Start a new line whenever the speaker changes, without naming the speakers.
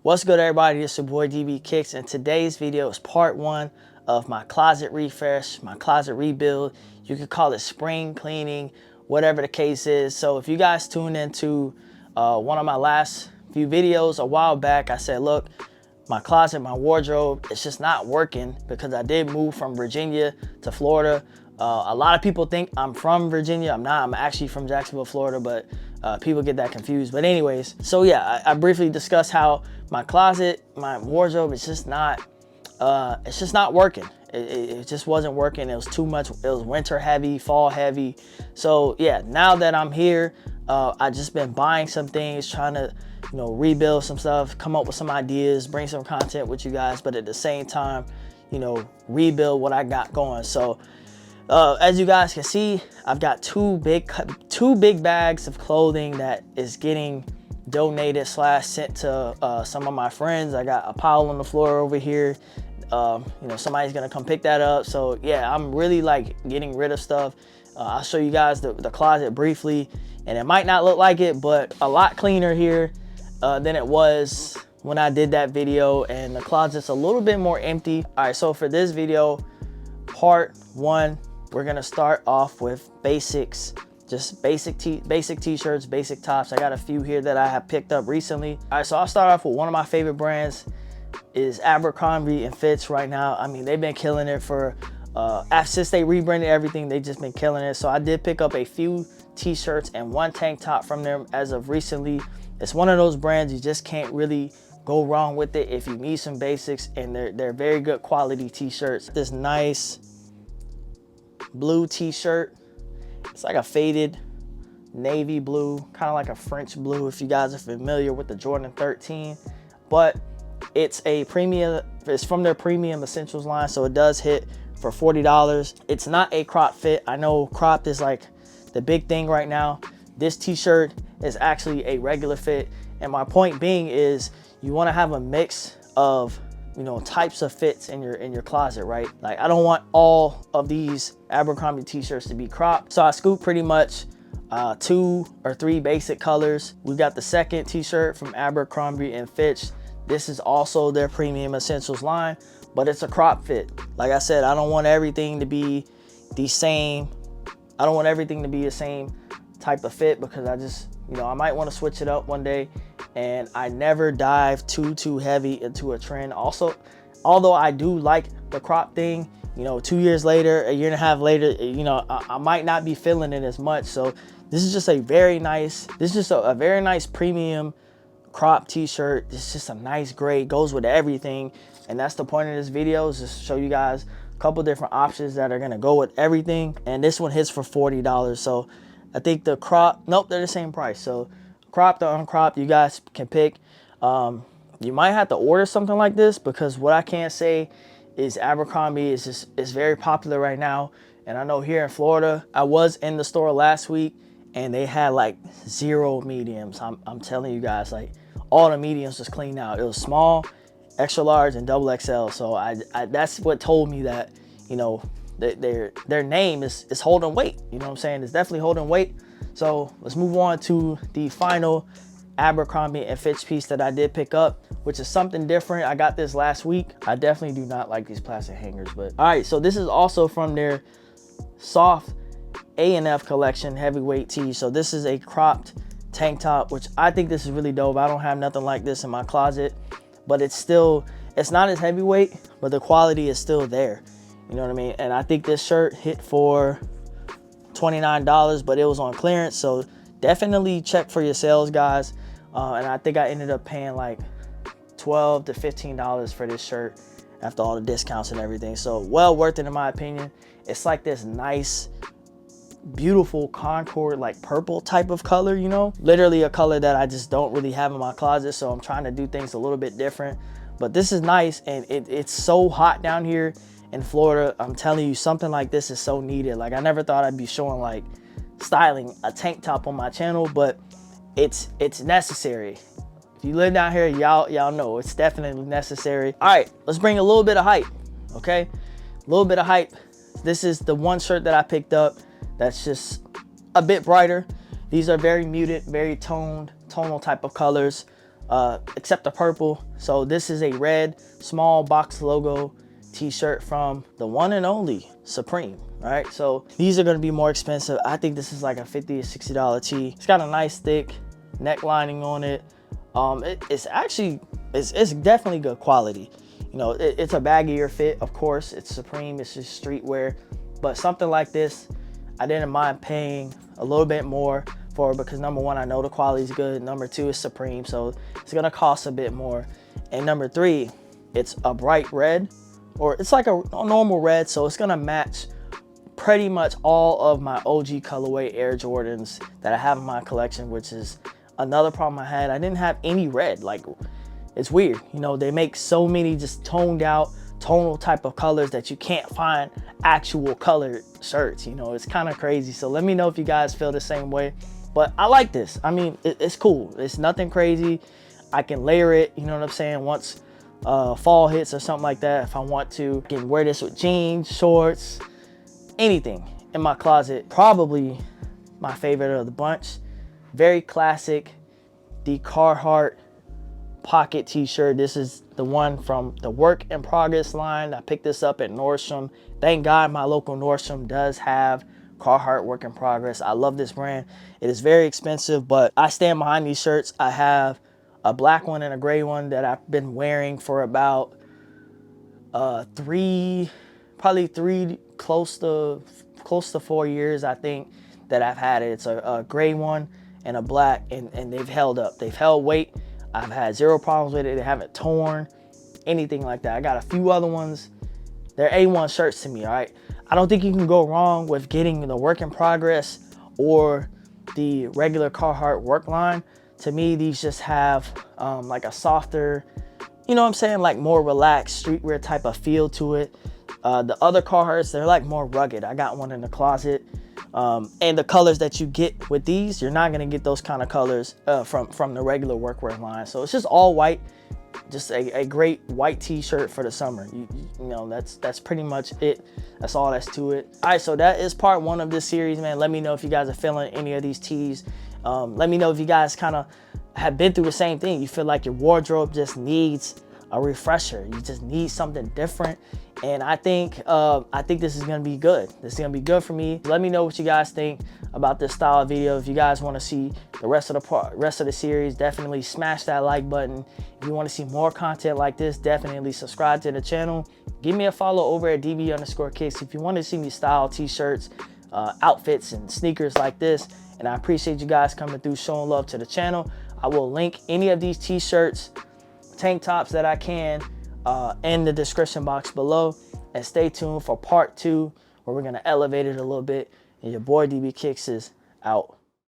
What's good, everybody? It's your boy DB Kicks, and today's video is part one of my closet refresh, my closet rebuild. You could call it spring cleaning, whatever the case is. So if you guys tuned into one of my last few videos a while back, I said, look, my closet, my wardrobe, it's just not working because I did move from Virginia to Florida. A lot of people think I'm from Virginia. I'm not. I'm actually from Jacksonville, Florida, but people get that confused. But anyways, so yeah, I briefly discussed how my closet, my wardrobe, it's just not working. It just wasn't working. It was too much. It was winter heavy, fall heavy. So yeah, now that I'm here, I just been buying some things, trying to, rebuild some stuff, come up with some ideas, bring some content with you guys, but at the same time, rebuild what I got going. So as you guys can see, I've got two big bags of clothing that is getting donated / sent to some of my friends. I got a pile on the floor over here. Somebody's gonna come pick that up. So yeah, I'm really like getting rid of stuff. I'll show you guys the closet briefly, and it might not look like it, but a lot cleaner here than it was when I did that video, and the closet's a little bit more empty. All right, so for this video, part one, we're gonna start off with basics, just basic t-shirts, basic tops. I got a few here that I have picked up recently. All right, so I'll start off with one of my favorite brands is Abbercomi and Fitch right now. I mean, they've been killing it for, since they rebranded everything, they've just been killing it. So I did pick up a few t-shirts and one tank top from them as of recently. It's one of those brands you just can't really go wrong with it if you need some basics, and they're very good quality t-shirts. This nice blue t-shirt, it's like a faded navy blue, kind of like a French blue if you guys are familiar with the Jordan 13, but it's from their premium essentials line, so it does hit for $40. It's not a crop fit. I know cropped is like the big thing right now. This t-shirt is actually a regular fit, and my point being is you want to have a mix of types of fits in your closet, right? Like, I don't want all of these Abbercomi t-shirts to be cropped, so I scooped pretty much 2 or 3 basic colors. We got the second t-shirt from Abbercrombie and Fitch. This is also their premium essentials line, but it's a crop fit. Like I said, I don't want everything to be the same. I don't want everything to be the same type of fit, because I just, I might want to switch it up one day, and I never dive too heavy into a trend. Also, although I do like the crop thing, 2 years later, a year and a half later, I might not be feeling it as much. So this is just a very nice, a very nice premium crop t-shirt. It's just a nice gray, goes with everything, and that's the point of this video, is just show you guys a couple different options that are gonna go with everything. And this one hits for $40. So I think the crop, nope, they're the same price. So cropped or uncropped, you guys can pick. You might have to order something like this, because what I can say is Abbercrombie is very popular right now. And I know here in Florida, I was in the store last week and they had like 0 mediums. I'm telling you guys, like, all the mediums was cleaned out. It was small, extra large, and double XL. So I that's what told me that, their name is holding weight. You know what I'm saying? It's definitely holding weight. So let's move on to the final Abbercrombie and Fitch piece that I did pick up, which is something different. I got this last week. I definitely do not like these plastic hangers, but all right. So this is also from their soft A&F collection heavyweight tee. So this is a cropped tank top, which I think this is really dope. I don't have nothing like this in my closet, but it's not as heavyweight, but the quality is still there. You know what I mean? And I think this shirt hit for $29, but it was on clearance. So definitely check for your sales, guys. And I think I ended up paying like $12 to $15 for this shirt after all the discounts and everything. So well worth it in my opinion. It's like this nice, beautiful Concord, like purple type of color, literally a color that I just don't really have in my closet. So I'm trying to do things a little bit different, but this is nice. And it's so hot down here in Florida. I'm telling you, something like this is so needed. Like, I never thought I'd be showing like styling a tank top on my channel, but it's necessary. If you live down here, y'all know it's definitely necessary. All right, let's bring a little bit of hype. Okay, a little bit of hype. This is the one shirt that I picked up that's just a bit brighter. These are very muted, very tonal type of colors. except the purple. So this is a red small box logo t-shirt from the one and only Supreme. All right, so these are going to be more expensive. I think this is like a $50 or $60 tee. It's got a nice thick neck lining on it. It's actually, it's definitely good quality. You know, it's a baggier fit, of course. It's Supreme, it's just streetwear. But something like this, I didn't mind paying a little bit more for, because number one, I know the quality is good. Number two, it's Supreme, so it's gonna cost a bit more. And number three, it's a bright red, or it's like a normal red, so it's gonna match pretty much all of my OG colorway Air Jordans that I have in my collection, which is another problem I had. I didn't have any red. Like, it's weird, you know, they make so many just toned out tonal type of colors that you can't find actual colored shirts. You know, it's kind of crazy. So let me know if you guys feel the same way. But I like this. I mean, it's cool. It's nothing crazy. I can layer it, you know what I'm saying, once fall hits or something like that. If I want to, I can wear this with jeans, shorts, anything in my closet. Probably my favorite of the bunch. Very classic, the Carhartt Pocket t-shirt. This is the one from the Work in Progress line. I picked this up at Nordstrom. Thank God my local Nordstrom does have Carhartt Work in Progress. I love this brand. It is very expensive, but I stand behind these shirts. I have a black one and a gray one that I've been wearing for about three, close to 4 years, I think, that I've had it. It's a gray one and a black, and they've held up. They've held weight. I've had zero problems with it. They haven't torn, anything like that. I got a few other ones. They're A1 shirts to me, all right? I don't think you can go wrong with getting the Work in Progress or the regular Carhartt work line. To me, these just have like a softer, you know what I'm saying, like more relaxed streetwear type of feel to it. The other Carhartts, they're like more rugged. I got one in the closet. And the colors that you get with these, you're not gonna get those kind of colors from the regular workwear line. So it's just all white, just a great white t-shirt for the summer. You know, that's pretty much it. That's all that's to it. All right, so that is part one of this series, man. Let me know if you guys are feeling any of these tees. Let me know if you guys kind of have been through the same thing. You feel like your wardrobe just needs a refresher. You just need something different. And I think this is gonna be good. This is gonna be good for me. Let me know what you guys think about this style of video. If you guys want to see the rest of the series, definitely smash that like button. If you want to see more content like this, definitely subscribe to the channel. Give me a follow over at DB_Kicks if you want to see me style t-shirts, outfits, and sneakers like this. And I appreciate you guys coming through, showing love to the channel. I will link any of these t-shirts, tank tops that I can in the description box below. And stay tuned for part two, where we're gonna elevate it a little bit. And your boy DB Kicks is out.